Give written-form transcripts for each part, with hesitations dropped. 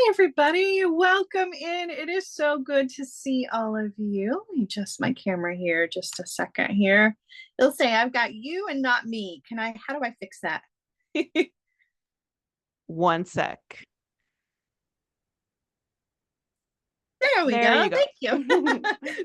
Hi, everybody. Welcome in. It is so good to see all of you. Let me adjust my camera here just a second here. It'll say I've got you and not me. How do I fix that? One sec. There we There go. you go. Thank you.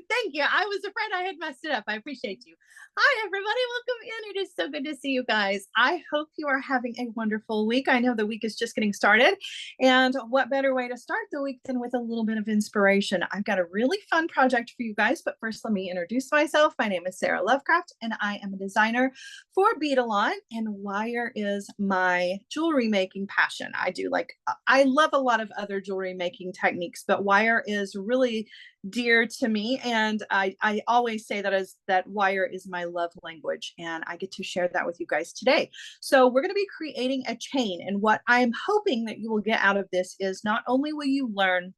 Thank you. I was afraid I had messed it up. I appreciate you. Hi, everybody. Welcome in. It is so good to see you guys. I hope you are having a wonderful week. I know the week is just getting started. And what better way to start the week than with a little bit of inspiration? I've got a really fun project for you guys. But first, let me introduce myself. My name is Sarah Lovecraft, and I am a designer for Beadalon. And wire is my jewelry making passion. I love a lot of other jewelry making techniques, but wire is really dear to me, and I always say that wire is my love language, and I get to share that with you guys today. So we're going to be creating a chain, and what I'm hoping that you will get out of this is not only will you learn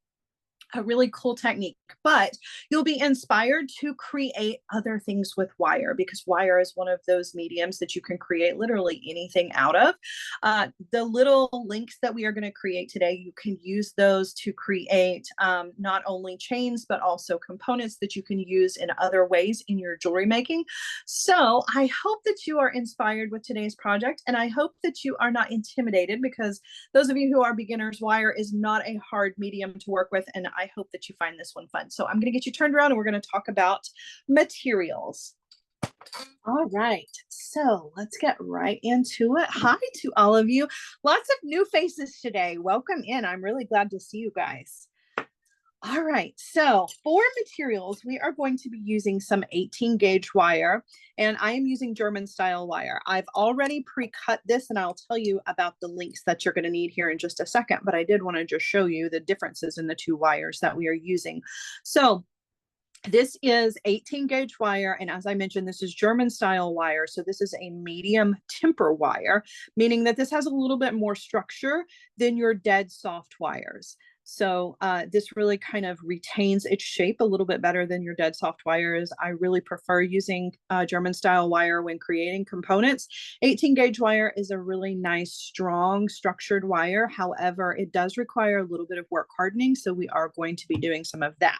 a really cool technique, but you'll be inspired to create other things with wire, because wire is one of those mediums that you can create literally anything out of. The little links that we are going to create today, you can use those to create not only chains, but also components that you can use in other ways in your jewelry making. So I hope that you are inspired with today's project, and I hope that you are not intimidated, because those of you who are beginners, wire is not a hard medium to work with, and I hope that you find this one fun. So I'm going to get you turned around, and we're going to talk about materials. All right, so let's get right into it. Hi to all of you. Lots of new faces today. Welcome in. I'm really glad to see you guys. All right, so for materials, we are going to be using some 18 gauge wire, and I am using German style wire. I've already pre-cut this, and I'll tell you about the links that you're going to need here in just a second, but I did want to just show you the differences in the two wires that we are using. So this is 18 gauge wire, and as I mentioned, this is German style wire. So this is a medium temper wire, meaning that this has a little bit more structure than your dead soft wires. So this really kind of retains its shape a little bit better than your dead soft wires. I really prefer using German style wire when creating components. 18 gauge wire is a really nice, strong, structured wire. However, it does require a little bit of work hardening, so we are going to be doing some of that.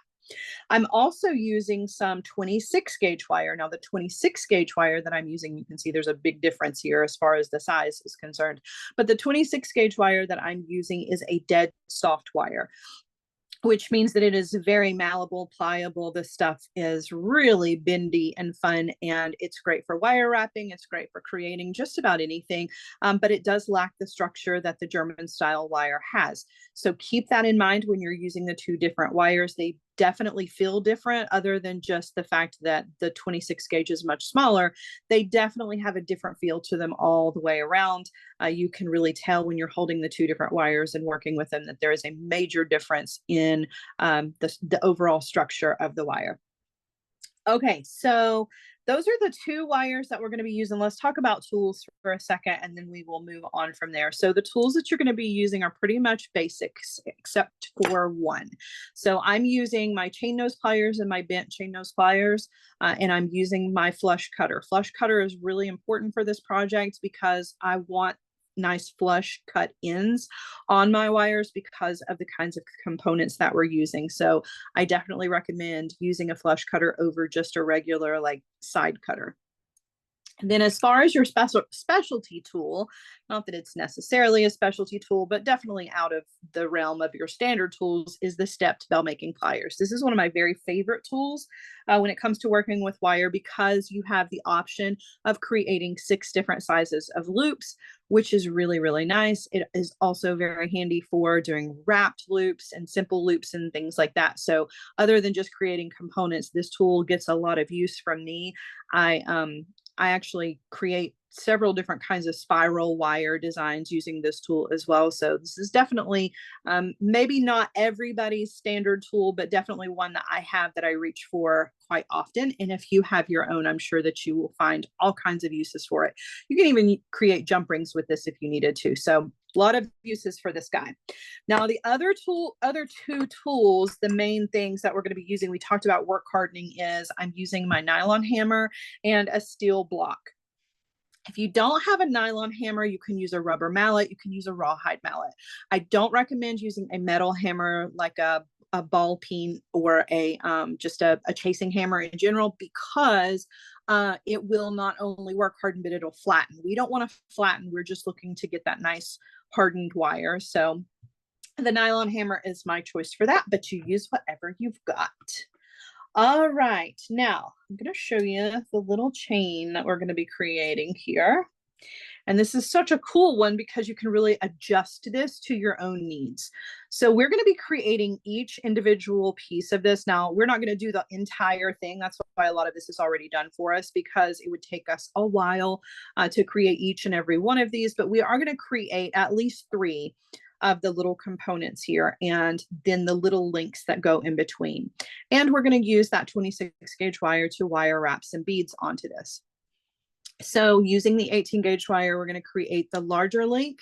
I'm also using some 26 gauge wire. Now the 26 gauge wire that I'm using, you can see there's a big difference here as far as the size is concerned. But the 26 gauge wire that I'm using is a dead soft wire, which means that it is very malleable, pliable. This stuff is really bendy and fun, and it's great for wire wrapping. It's great for creating just about anything, but it does lack the structure that the German style wire has. So keep that in mind when you're using the two different wires. They definitely feel different, other than just the fact that the 26 gauge is much smaller. They definitely have a different feel to them all the way around. You can really tell when you're holding the two different wires and working with them that there is a major difference in the overall structure of the wire. Okay, so those are the two wires that we're going to be using. Let's talk about tools for a second, and then we will move on from there. So the tools that you're going to be using are pretty much basics, except for one. So I'm using my chain nose pliers and my bent chain nose pliers, and I'm using my flush cutter. Flush cutter is really important for this project because I want nice flush cut ends on my wires because of the kinds of components that we're using. So I definitely recommend using a flush cutter over just a regular like side cutter. And then as far as your specialty tool, not that it's necessarily a specialty tool, but definitely out of the realm of your standard tools, is the stepped bell making pliers. This is one of my very favorite tools when it comes to working with wire, because you have the option of creating 6 different sizes of loops, which is really, really nice. It is also very handy for doing wrapped loops and simple loops and things like that. So other than just creating components, this tool gets a lot of use from me. I actually create several different kinds of spiral wire designs using this tool as well. So this is definitely maybe not everybody's standard tool, but definitely one that I have that I reach for quite often. And if you have your own, I'm sure that you will find all kinds of uses for it. You can even create jump rings with this if you needed to. So a lot of uses for this guy. Now, the other two tools, the main things that we're going to be using, we talked about work hardening, is I'm using my nylon hammer and a steel block. If you don't have a nylon hammer, you can use a rubber mallet. You can use a rawhide mallet. I don't recommend using a metal hammer like a ball peen or a just a chasing hammer in general, because it will not only work hardened, but it'll flatten. We don't want to flatten. We're just looking to get that nice hardened wire. So the nylon hammer is my choice for that, but you use whatever you've got. All right, now I'm going to show you the little chain that we're going to be creating here. And this is such a cool one because you can really adjust this to your own needs. So we're going to be creating each individual piece of this. Now, we're not going to do the entire thing. That's why a lot of this is already done for us, because it would take us a while to create each and every one of these. But we are going to create at least 3 of the little components here, and then the little links that go in between. And we're going to use that 26 gauge wire to wire wrap some beads onto this. So using the 18 gauge wire, we're going to create the larger link,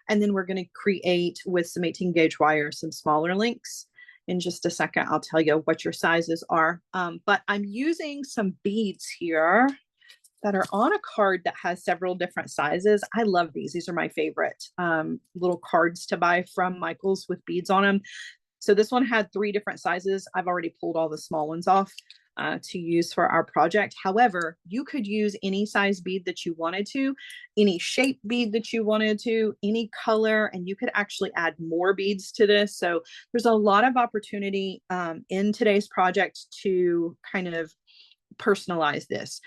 and then we're going to create with some 18 gauge wire some smaller links. In just a second, I'll tell you what your sizes are. But I'm using some beads here that are on a card that has several different sizes. I love these. These are my favorite little cards to buy from Michael's with beads on them. So this one had 3 different sizes. I've already pulled all the small ones off to use for our project. However, you could use any size bead that you wanted to, any shape bead that you wanted to, any color, and you could actually add more beads to this. So there's a lot of opportunity in today's project to kind of personalize this.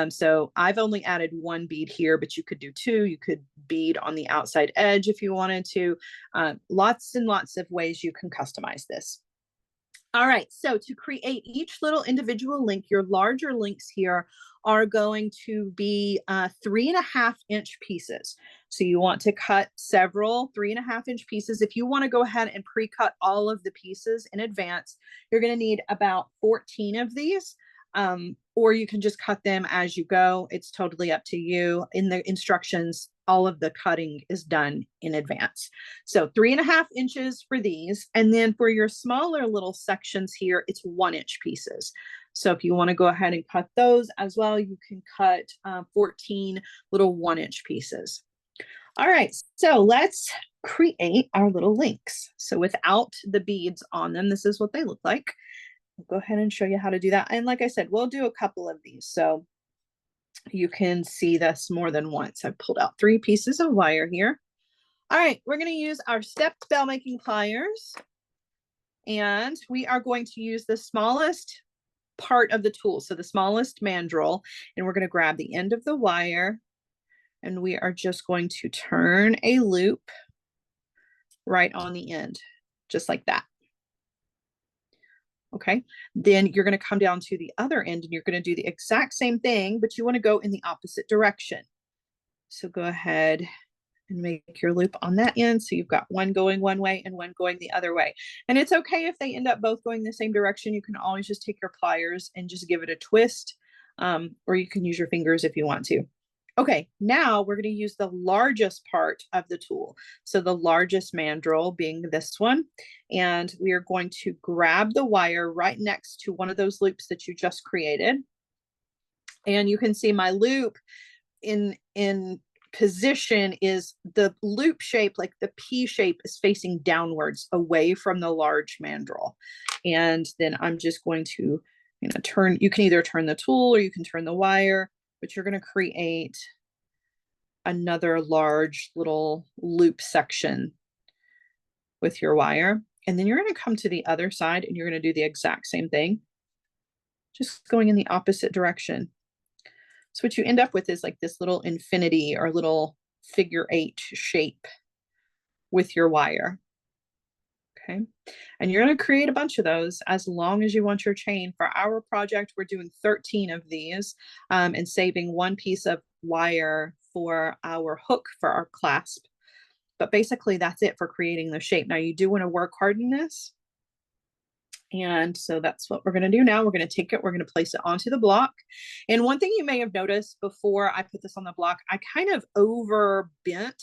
So I've only added 1 bead here, but you could do 2. You could bead on the outside edge if you wanted to. Lots and lots of ways you can customize this. All right, so to create each little individual link, your larger links here are going to be 3.5-inch pieces. So you want to cut several 3.5-inch pieces. If you want to go ahead and pre-cut all of the pieces in advance, you're going to need about 14 of these. Or you can just cut them as you go. It's totally up to you. In the instructions, all of the cutting is done in advance. So 3.5 inches for these. And then for your smaller little sections here, it's 1-inch pieces. So if you want to go ahead and cut those as well, you can cut 14 little 1-inch pieces. All right, so let's create our little links. So without the beads on them, this is what they look like. Go ahead and show you how to do that. And like I said, we'll do a couple of these so you can see this more than once. I've pulled out 3 pieces of wire here. All right, we're going to use our stepped bell making pliers, and we are going to use the smallest part of the tool, so the smallest mandrel, and we're going to grab the end of the wire, and we are just going to turn a loop right on the end, just like that. Okay, then you're going to come down to the other end and you're going to do the exact same thing, but you want to go in the opposite direction. So go ahead and make your loop on that end. So you've got one going one way and one going the other way. And it's okay if they end up both going the same direction. You can always just take your pliers and just give it a twist, or you can use your fingers if you want to. Okay, now we're going to use the largest part of the tool. So the largest mandrel being this one. And we are going to grab the wire right next to one of those loops that you just created. And you can see my loop in position is the loop shape, like the P shape is facing downwards away from the large mandrel. And then I'm just going to, turn, you can either turn the tool or you can turn the wire, but you're going to create another large little loop section with your wire. And then you're going to come to the other side and you're going to do the exact same thing, just going in the opposite direction. So what you end up with is like this little infinity or little figure 8 shape with your wire. Okay. And you're going to create a bunch of those as long as you want your chain. For our project, we're doing 13 of these and saving 1 piece of wire for our hook for our clasp. But basically that's it for creating the shape. Now you do want to work hard in this. And so that's what we're going to do now. We're going to take it, we're going to place it onto the block. And one thing you may have noticed before I put this on the block, I kind of over bent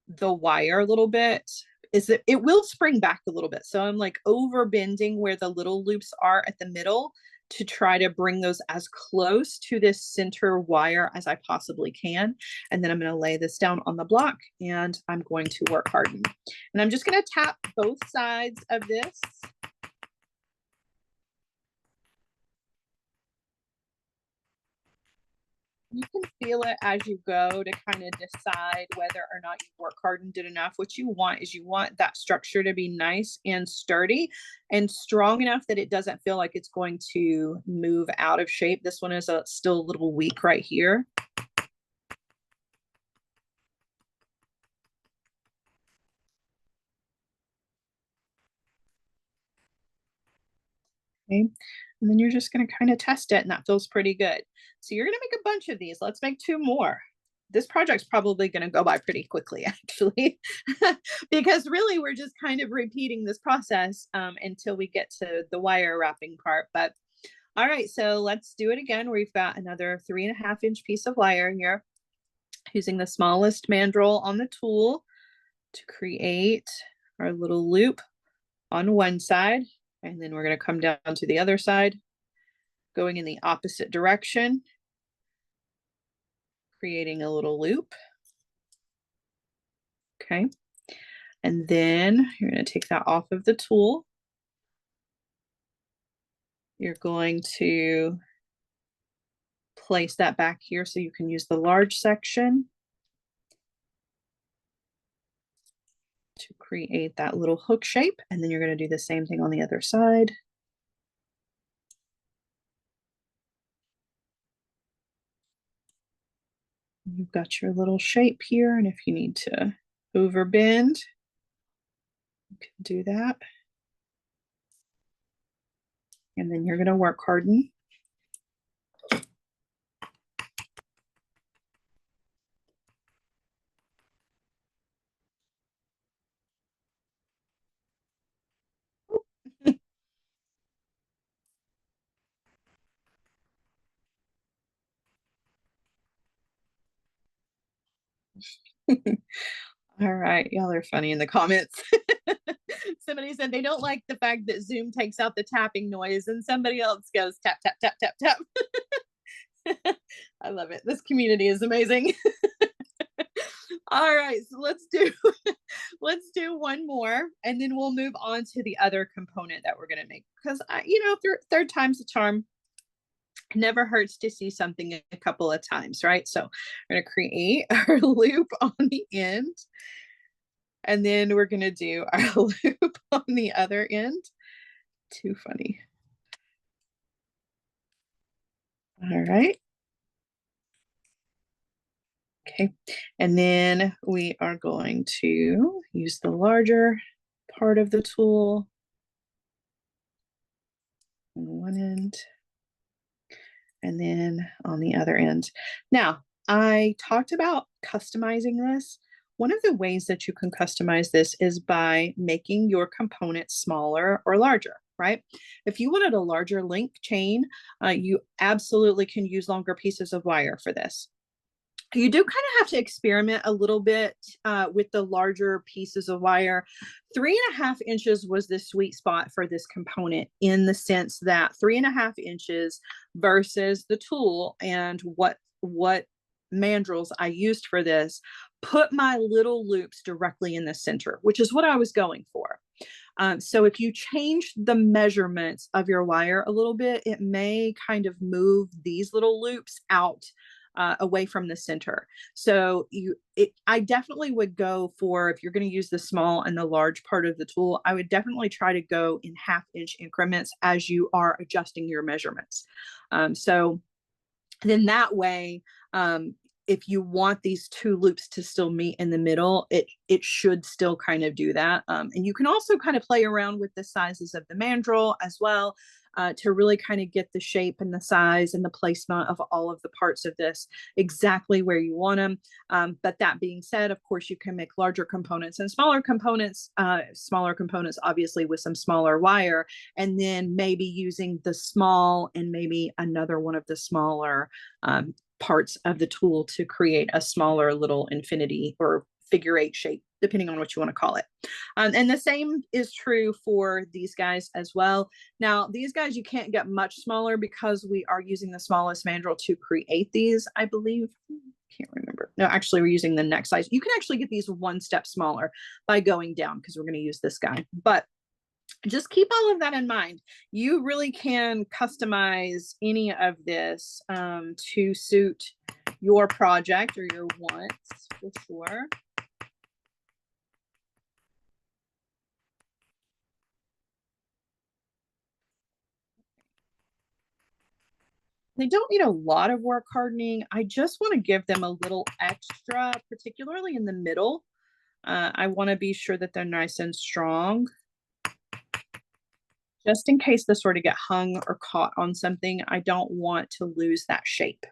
the wire a little bit, is that it will spring back a little bit. So I'm like over bending where the little loops are at the middle to try to bring those as close to this center wire as I possibly can. And then I'm going to lay this down on the block and I'm going to work harden. And I'm just going to tap both sides of this. You can feel it as you go to kind of decide whether or not you work hardened it enough. What you want is you want that structure to be nice and sturdy and strong enough that it doesn't feel like it's going to move out of shape. This one is still a little weak right here. Okay. And then you're just going to kind of test it, and that feels pretty good. So you're going to make a bunch of these. Let's make 2 more. This project's probably going to go by pretty quickly, actually, because really we're just kind of repeating this process until we get to the wire wrapping part. But all right, so let's do it again. We've got another 3.5-inch piece of wire here, using the smallest mandrel on the tool to create our little loop on one side. And then we're going to come down to the other side, going in the opposite direction, creating a little loop. Okay. And then you're going to take that off of the tool. You're going to place that back here so you can use the large section to create that little hook shape. And then you're going to do the same thing on the other side. You've got your little shape here, and if you need to overbend, you can do that. And then you're going to work harden. All right, y'all are funny in the comments. Somebody said they don't like the fact that Zoom takes out the tapping noise, and somebody else goes tap, tap, tap, tap, tap. I love it. This community is amazing. All right, so let's do one more, and then we'll move on to the other component that we're going to make, because third time's a charm. It never hurts to see something a couple of times, right? So we're going to create our loop on the end, and then we're going to do our loop on the other end. Too funny. All right. Okay, and then we are going to use the larger part of the tool on one end, and then on the other end. Now, I talked about customizing this. One of the ways that you can customize this is by making your components smaller or larger, right? If you wanted a larger link chain, you absolutely can use longer pieces of wire for this. You do kind of have to experiment a little bit with the larger pieces of wire. 3.5 inches was the sweet spot for this component, in the sense that 3.5 inches versus the tool and what mandrels I used for this put my little loops directly in the center, which is what I was going for. So if you change the measurements of your wire a little bit, it may kind of move these little loops out away from the center. So I definitely would go for, if you're going to use the small and the large part of the tool, I would definitely try to go in 1/2 inch increments as you are adjusting your measurements. So then that way, if you want these 2 loops to still meet in the middle, it should still kind of do that. And you can also kind of play around with the sizes of the mandrel as well, to really kind of get the shape and the size and the placement of all of the parts of this exactly where you want them. But that being said, of course, you can make larger components and smaller components obviously with some smaller wire, and then maybe using the small and maybe another one of the smaller parts of the tool to create a smaller little infinity or figure 8 shape depending on what you want to call it. And the same is true for these guys as well. Now, these guys you can't get much smaller because we are using the smallest mandrel to create these, I believe. Can't remember. No, actually, we're using the next size. You can actually get these one step smaller by going down because we're going to use this guy. But just keep all of that in mind. You really can customize any of this to suit your project or your wants for sure. They don't need a lot of work hardening. I just want to give them a little extra, particularly in the middle. I want to be sure that they're nice and strong. Just in case this were to get hung or caught on something, I don't want to lose that shape.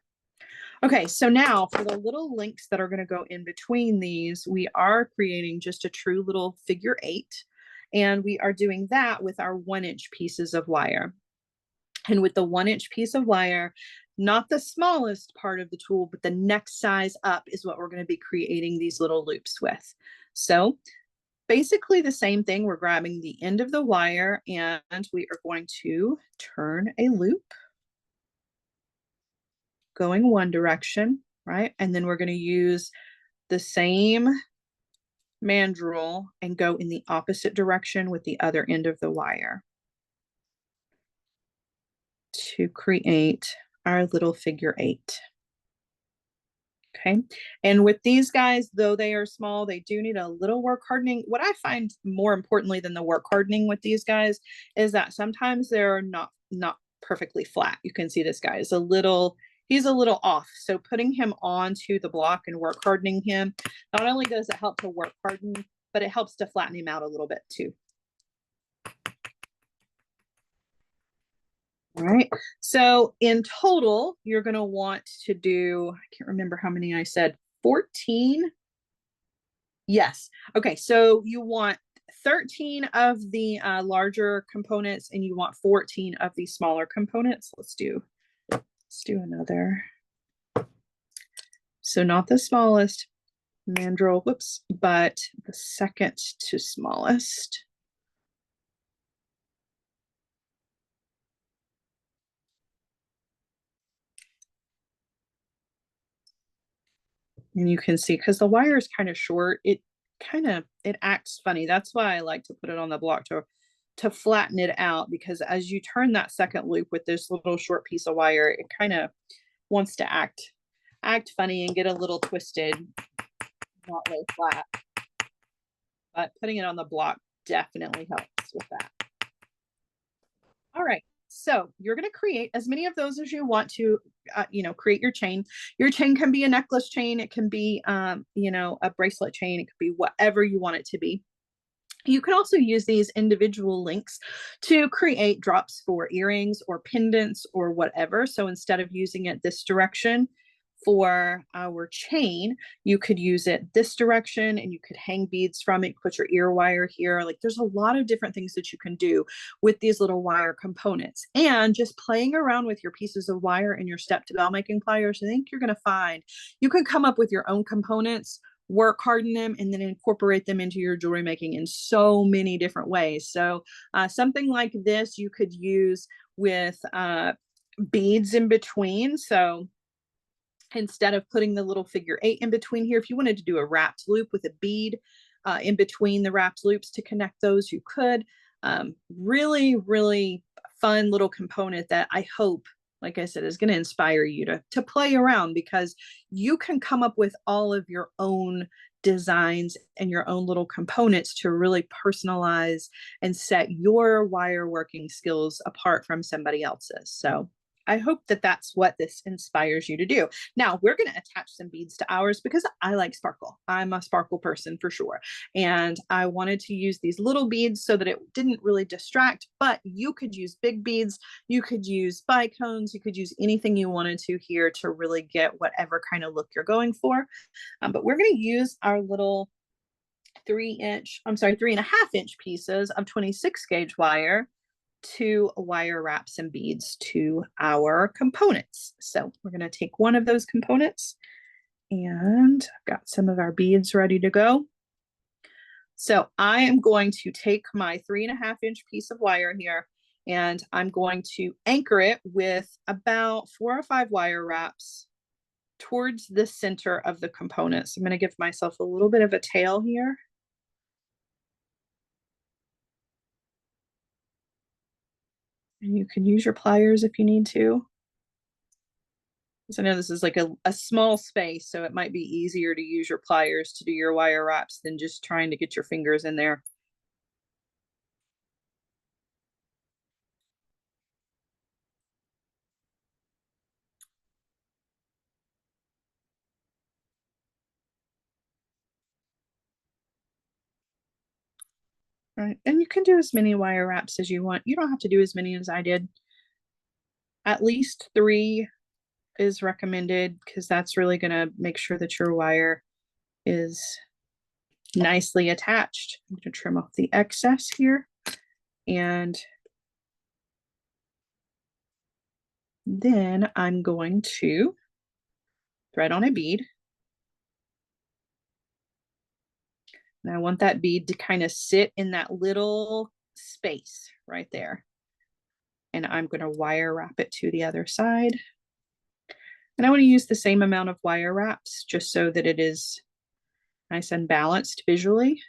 Okay, so now for the little links that are going to go in between these, we are creating just a true little figure 8. And we are doing that with our 1-inch pieces of wire. And with the 1-inch piece of wire, not the smallest part of the tool, but the next size up is what we're going to be creating these little loops with. So basically the same thing. We're grabbing the end of the wire and we are going to turn a loop going one direction, right? And then we're going to use the same mandrel and go in the opposite direction with the other end of the wire to create our little figure 8. Okay, and with these guys, though they are small, they do need a little work hardening. What I find more importantly than the work hardening with these guys is that sometimes they're not perfectly flat. You can see this guy is he's a little off. So putting him onto the block and work hardening him, not only does it help to work harden, but it helps to flatten him out a little bit too. All right, so in total, you're going to want to do, I can't remember how many I said, 14. Yes. Okay, so you want 13 of the larger components and you want 14 of the smaller components. Let's do another. So not the smallest mandrel, whoops, but the second to smallest. And you can see, because the wire is kind of short, it acts funny. That's why I like to put it on the block to flatten it out, because as you turn that second loop with this little short piece of wire, it kind of wants to act funny and get a little twisted, not lay flat. But putting it on the block definitely helps with that. All right. So you're going to create as many of those as you want to, create your chain. Your chain can be a necklace chain. It can be, a bracelet chain. It could be whatever you want it to be. You can also use these individual links to create drops for earrings or pendants or whatever. So instead of using it this direction for our chain, you could use it this direction and you could hang beads from it, put your ear wire here. Like there's a lot of different things that you can do with these little wire components. And just playing around with your pieces of wire and your step to bell making pliers, I think you're going to find you can come up with your own components, work harden them, and then incorporate them into your jewelry making in so many different ways. So something like this you could use with beads in between. So instead of putting the little figure 8 in between here, if you wanted to do a wrapped loop with a bead in between the wrapped loops to connect those, you could. Really, really fun little component that I hope, like I said, is going to inspire you to play around, because you can come up with all of your own designs and your own little components to really personalize and set your wire working skills apart from somebody else's. So I hope that that's what this inspires you to do. Now we're going to attach some beads to ours because I like sparkle. I'm a sparkle person for sure. And I wanted to use these little beads so that it didn't really distract, but you could use big beads. You could use bicones. You could use anything you wanted to here to really get whatever kind of look you're going for. But we're going to use our little 3.5-inch pieces of 26 gauge wire to wire wrap some beads to our components. So we're going to take one of those components, and I've got some of our beads ready to go. So I am going to take my 3.5-inch piece of wire here, and I'm going to anchor it with about 4 or 5 wire wraps towards the center of the components. I'm going to give myself a little bit of a tail here. And you can use your pliers if you need to. So I know this is like a small space, so it might be easier to use your pliers to do your wire wraps than just trying to get your fingers in there. Right, and you can do as many wire wraps as you want. You don't have to do as many as I did. At least 3 is recommended because that's really going to make sure that your wire is nicely attached. I'm going to trim off the excess here, and then I'm going to thread on a bead. And I want that bead to kind of sit in that little space right there. And I'm going to wire wrap it to the other side. And I want to use the same amount of wire wraps just so that it is nice and balanced visually.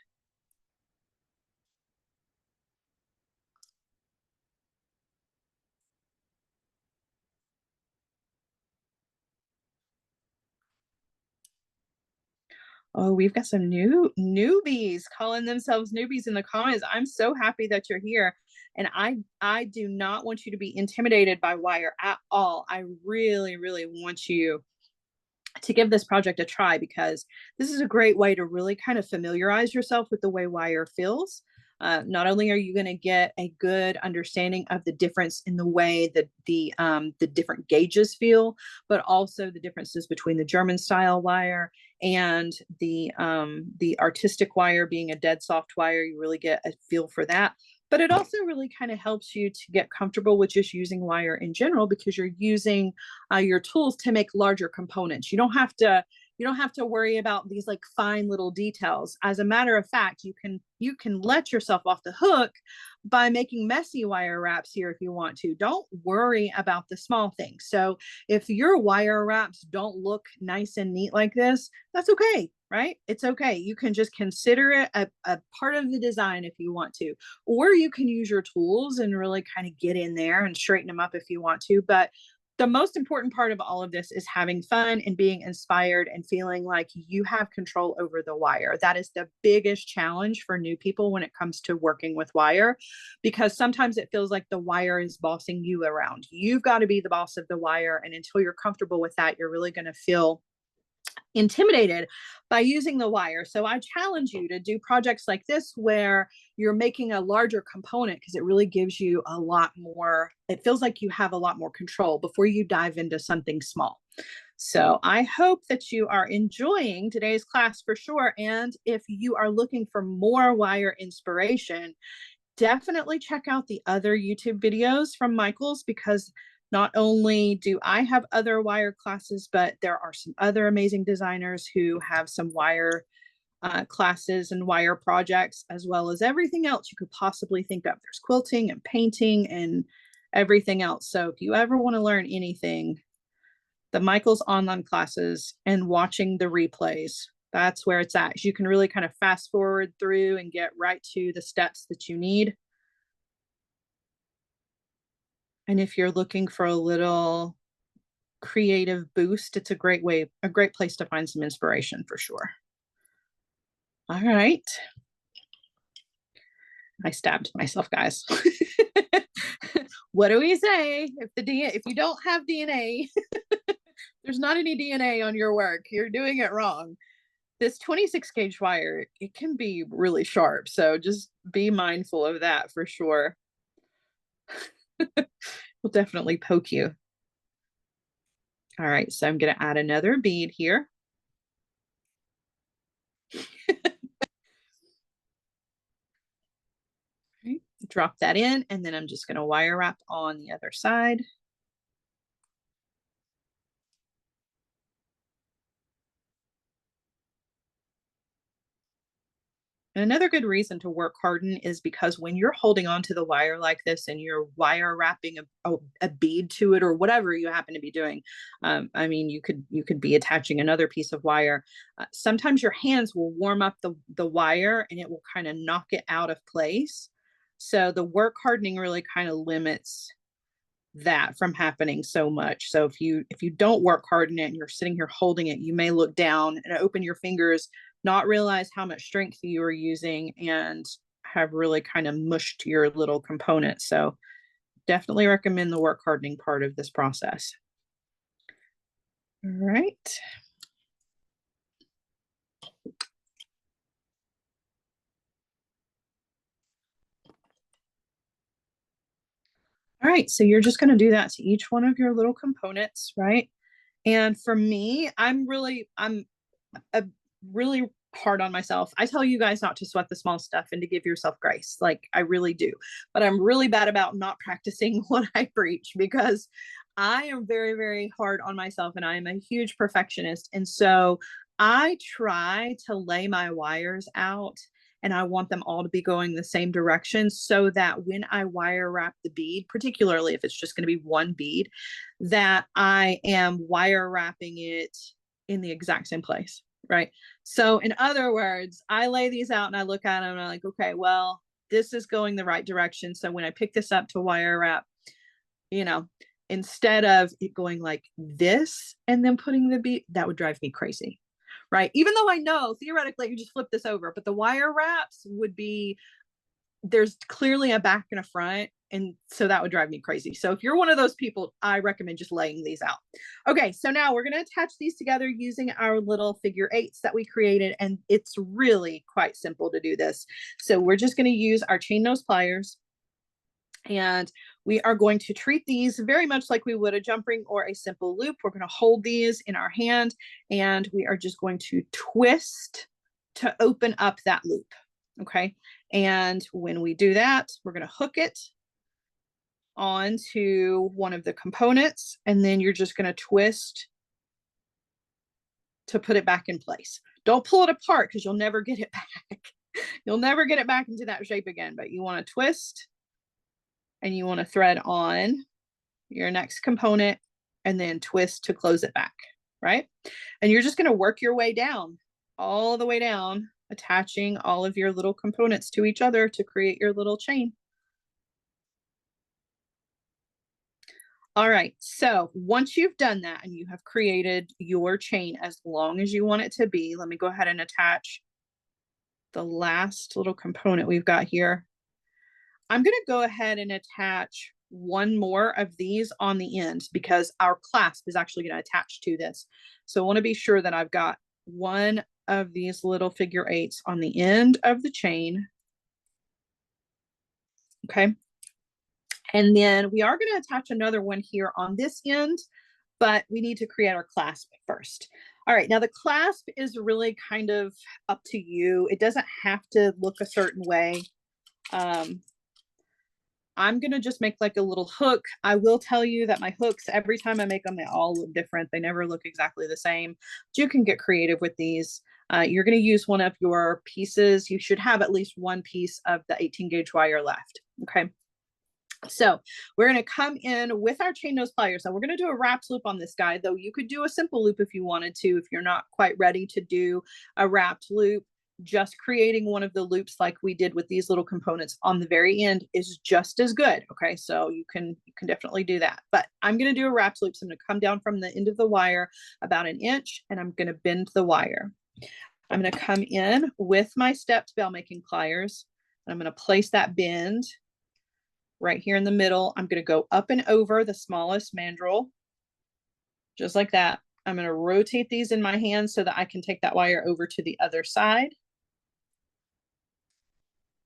Oh, we've got some newbies calling themselves newbies in the comments. I'm so happy that you're here. And I do not want you to be intimidated by wire at all. I really, really want you to give this project a try because this is a great way to really kind of familiarize yourself with the way wire feels. Not only are you going to get a good understanding of the difference in the way that the different gauges feel, but also the differences between the German style wire and the artistic wire being a dead soft wire. You really get a feel for that. But it also really kind of helps you to get comfortable with just using wire in general because you're using your tools to make larger components. You don't have to worry about these like fine little details. As a matter of fact, you can let yourself off the hook by making messy wire wraps here if you want to. Don't worry about the small things. So if your wire wraps don't look nice and neat like this, that's okay, right? It's okay. You can just consider it a part of the design if you want to, or you can use your tools and really kind of get in there and straighten them up if you want to. But the most important part of all of this is having fun and being inspired and feeling like you have control over the wire. That is the biggest challenge for new people when it comes to working with wire, because sometimes it feels like the wire is bossing you around. You've got to be the boss of the wire. And until you're comfortable with that, you're really going to feel intimidated by using the wire. So I challenge you to do projects like this where you're making a larger component because it really gives you a lot more, it feels like you have a lot more control before you dive into something small. So I hope that you are enjoying today's class for sure. And if you are looking for more wire inspiration, definitely check out the other YouTube videos from Michael's, because not only do I have other wire classes, but there are some other amazing designers who have some wire classes and wire projects, as well as everything else you could possibly think of. There's quilting and painting and everything else. So if you ever want to learn anything, the Michael's online classes and watching the replays, that's where it's at. You can really kind of fast forward through and get right to the steps that you need. And if you're looking for a little creative boost, it's a great place to find some inspiration for sure. All right. I stabbed myself, guys. What do we say? If you don't have DNA, there's not any DNA on your work. You're doing it wrong. This 26 gauge wire, it can be really sharp. So just be mindful of that for sure. Will definitely poke you. All right, so I'm going to add another bead here. Okay, drop that in, and then I'm just going to wire wrap on the other side. And another good reason to work harden is because when you're holding onto the wire like this and you're wire wrapping a bead to it or whatever you happen to be doing, I mean, you could be attaching another piece of wire. Sometimes your hands will warm up the wire and it will kind of knock it out of place. So the work hardening really kind of limits that from happening so much. So if you don't work harden it and you're sitting here holding it, you may look down and open your fingers, not realize how much strength you are using, and have really kind of mushed your little component. So definitely recommend the work hardening part of this process. All right. All right, so you're just going to do that to each one of your little components, right? And for me, I'm a really hard on myself. I tell you guys not to sweat the small stuff and to give yourself grace. Like I really do. But I'm really bad about not practicing what I preach because I am very, very hard on myself and I am a huge perfectionist. And so I try to lay my wires out and I want them all to be going the same direction so that when I wire wrap the bead, particularly if it's just going to be one bead, that I am wire wrapping it in the exact same place, right? So in other words, I lay these out and I look at them and I'm like, okay, well, this is going the right direction. So when I pick this up to wire wrap, you know, instead of it going like this and then putting the bead, that would drive me crazy, right? Even though I know theoretically you just flip this over, but the wire wraps would be, there's clearly a back and a front. And so that would drive me crazy. So if you're one of those people, I recommend just laying these out. Okay, so now we're going to attach these together using our little figure eights that we created. And it's really quite simple to do this. So we're just going to use our chain nose pliers. And we are going to treat these very much like we would a jump ring or a simple loop. We're going to hold these in our hand and we are just going to twist to open up that loop. Okay. And when we do that, we're going to hook it onto one of the components, and then you're just going to twist to put it back in place. Don't pull it apart because you'll never get it back. You'll never get it back into that shape again, but you want to twist and you want to thread on your next component and then twist to close it back, right? And you're just going to work your way down, all the way down, attaching all of your little components to each other to create your little chain. All right, so once you've done that and you have created your chain as long as you want it to be, let me go ahead and attach the last little component we've got here. I'm going to go ahead and attach one more of these on the end because our clasp is actually going to attach to this. So I want to be sure that I've got one of these little figure eights on the end of the chain. Okay. And then we are going to attach another one here on this end, but we need to create our clasp first. All right, now the clasp is really kind of up to you. It doesn't have to look a certain way. I'm going to just make like a little hook. I will tell you that my hooks, every time I make them, they all look different. They never look exactly the same. But you can get creative with these. You're going to use one of your pieces. You should have at least one piece of the 18 gauge wire left. Okay. So we're going to come in with our chain nose pliers. Now we're going to do a wrapped loop on this guy, though you could do a simple loop if you wanted to, if you're not quite ready to do a wrapped loop. Just creating one of the loops like we did with these little components on the very end is just as good. Okay, so you can definitely do that. But I'm going to do a wrapped loop. So I'm going to come down from the end of the wire about an inch, and I'm going to bend the wire. I'm going to come in with my stepped bell making pliers, and I'm going to place that bend right here in the middle. I'm going to go up and over the smallest mandrel, just like that. I'm going to rotate these in my hand so that I can take that wire over to the other side.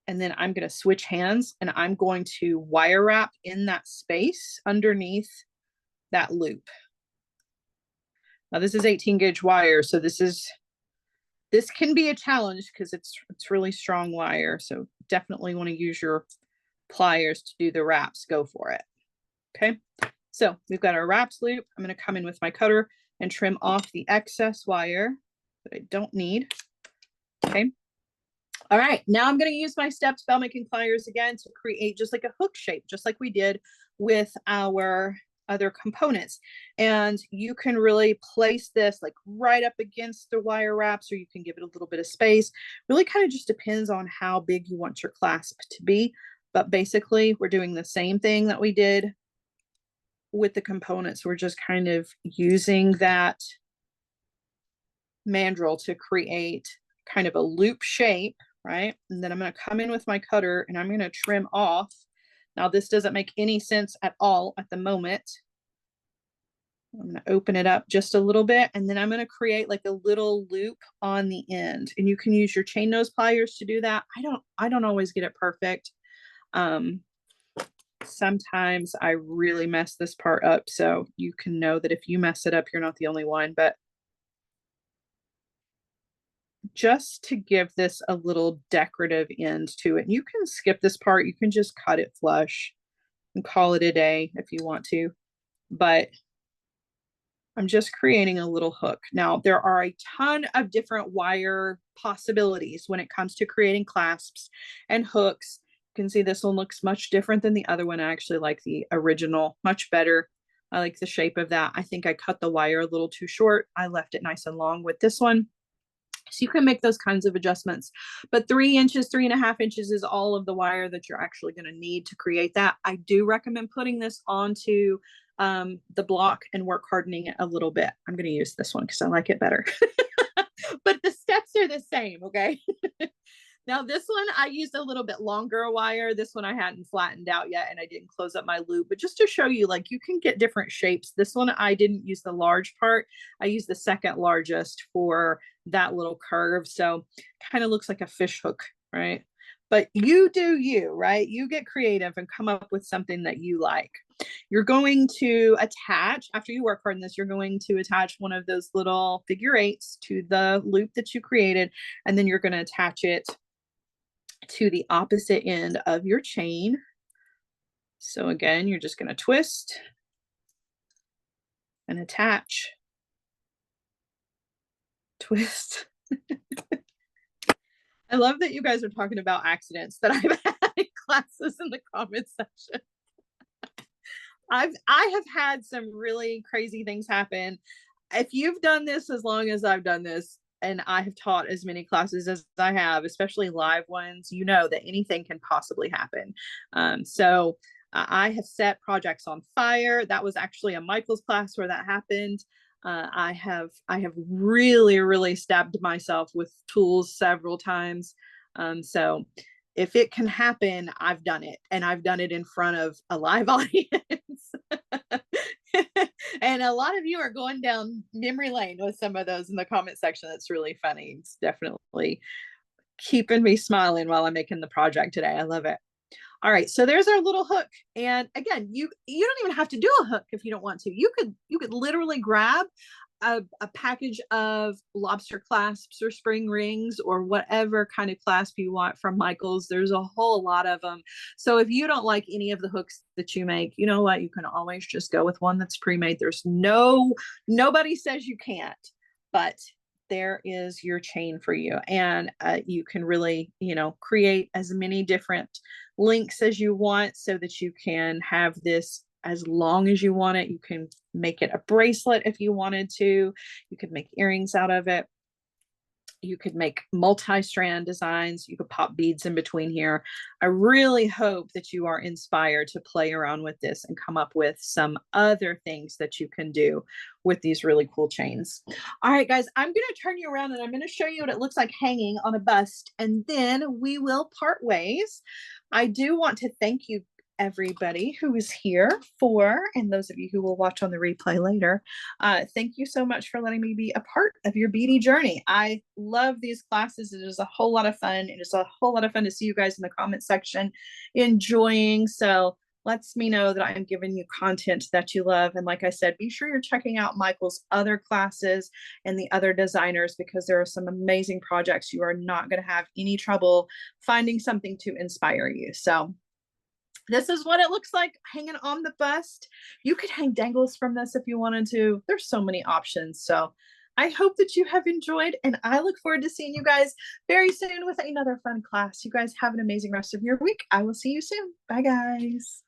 And then I'm going to switch hands and I'm going to wire wrap in that space underneath that loop. Now this is 18 gauge wire, so this can be a challenge because it's really strong wire. So definitely want to use your pliers to do the wraps. Go for it. Okay, so we've got our wraps loop. I'm going to come in with my cutter and trim off the excess wire that I don't need. Okay. All right, now I'm going to use my step spell making pliers again to create just like a hook shape, just like we did with our other components. And you can really place this like right up against the wire wraps, or you can give it a little bit of space. Really kind of just depends on how big you want your clasp to be. But basically, we're doing the same thing that we did with the components. We're just kind of using that mandrel to create kind of a loop shape, right? And then I'm going to come in with my cutter and I'm going to trim off. Now, this doesn't make any sense at all at the moment. I'm going to open it up just a little bit, and then I'm going to create like a little loop on the end. And you can use your chain nose pliers to do that. I don't always get it perfect. Sometimes I really mess this part up, so you can know that if you mess it up, you're not the only one. But just to give this a little decorative end to it. And you can skip this part. You can just cut it flush and call it a day if you want to. But I'm just creating a little hook. Now, there are a ton of different wire possibilities when it comes to creating clasps and hooks. You can see this one looks much different than the other one. I actually like the original much better. I like the shape of that. I think I cut the wire a little too short. I left it nice and long with this one. So you can make those kinds of adjustments. But 3 inches, 3.5 inches is all of the wire that you're actually going to need to create that. I do recommend putting this onto the block and work hardening it a little bit. I'm going to use this one because I like it better. But the steps are the same, okay? Now this one, I used a little bit longer wire. This one I hadn't flattened out yet, and I didn't close up my loop. But just to show you, like, you can get different shapes. This one, I didn't use the large part. I used the second largest for that little curve. So kind of looks like a fish hook, right? But you do you, right? You get creative and come up with something that you like. You're going to attach, after you work hard on this, you're going to attach one of those little figure eights to the loop that you created, and then you're going to attach it to the opposite end of your chain. So again, you're just going to twist and attach, twist. I love that you guys are talking about accidents that I've had in classes in the comment section. I have had some really crazy things happen. If you've done this as long as I've done this, and I have taught as many classes as I have, especially live ones, you know that anything can possibly happen. So I have set projects on fire. That was actually a Michael's class where that happened. I have really stabbed myself with tools several times. So if it can happen, I've done it, and I've done it in front of a live audience. And a lot of you are going down memory lane with some of those in the comment section. That's really funny. It's definitely keeping me smiling while I'm making the project today. I love it. All right, so there's our little hook. And again, you don't even have to do a hook if you don't want to. You could literally grab a package of lobster clasps or spring rings or whatever kind of clasp you want from Michael's. There's a whole lot of them. So if you don't like any of the hooks that you make, you know what? You can always just go with one that's pre-made. There's nobody says you can't, but there is your chain for you. And you can really, create as many different links as you want so that you can have this as long as you want it. You can make it a bracelet if you wanted to. You could make earrings out of it. You could make multi-strand designs. You could pop beads in between here. I really hope that you are inspired to play around with this and come up with some other things that you can do with these really cool chains. All right, guys, I'm going to turn you around and I'm going to show you what it looks like hanging on a bust, and then we will part ways. I do want to thank you, everybody who is here and those of you who will watch on the replay later. Thank you so much for letting me be a part of your beadie journey. I love these classes. It is a whole lot of fun. It is a whole lot of fun to see you guys in the comment section enjoying. So lets me know that I'm giving you content that you love. And like I said, be sure you're checking out Michael's other classes and the other designers, because there are some amazing projects. You are not going to have any trouble finding something to inspire you. So this is what it looks like hanging on the bust. You could hang dangles from this if you wanted to. There's so many options. So I hope that you have enjoyed, and I look forward to seeing you guys very soon with another fun class. You guys have an amazing rest of your week. I will see you soon. Bye, guys.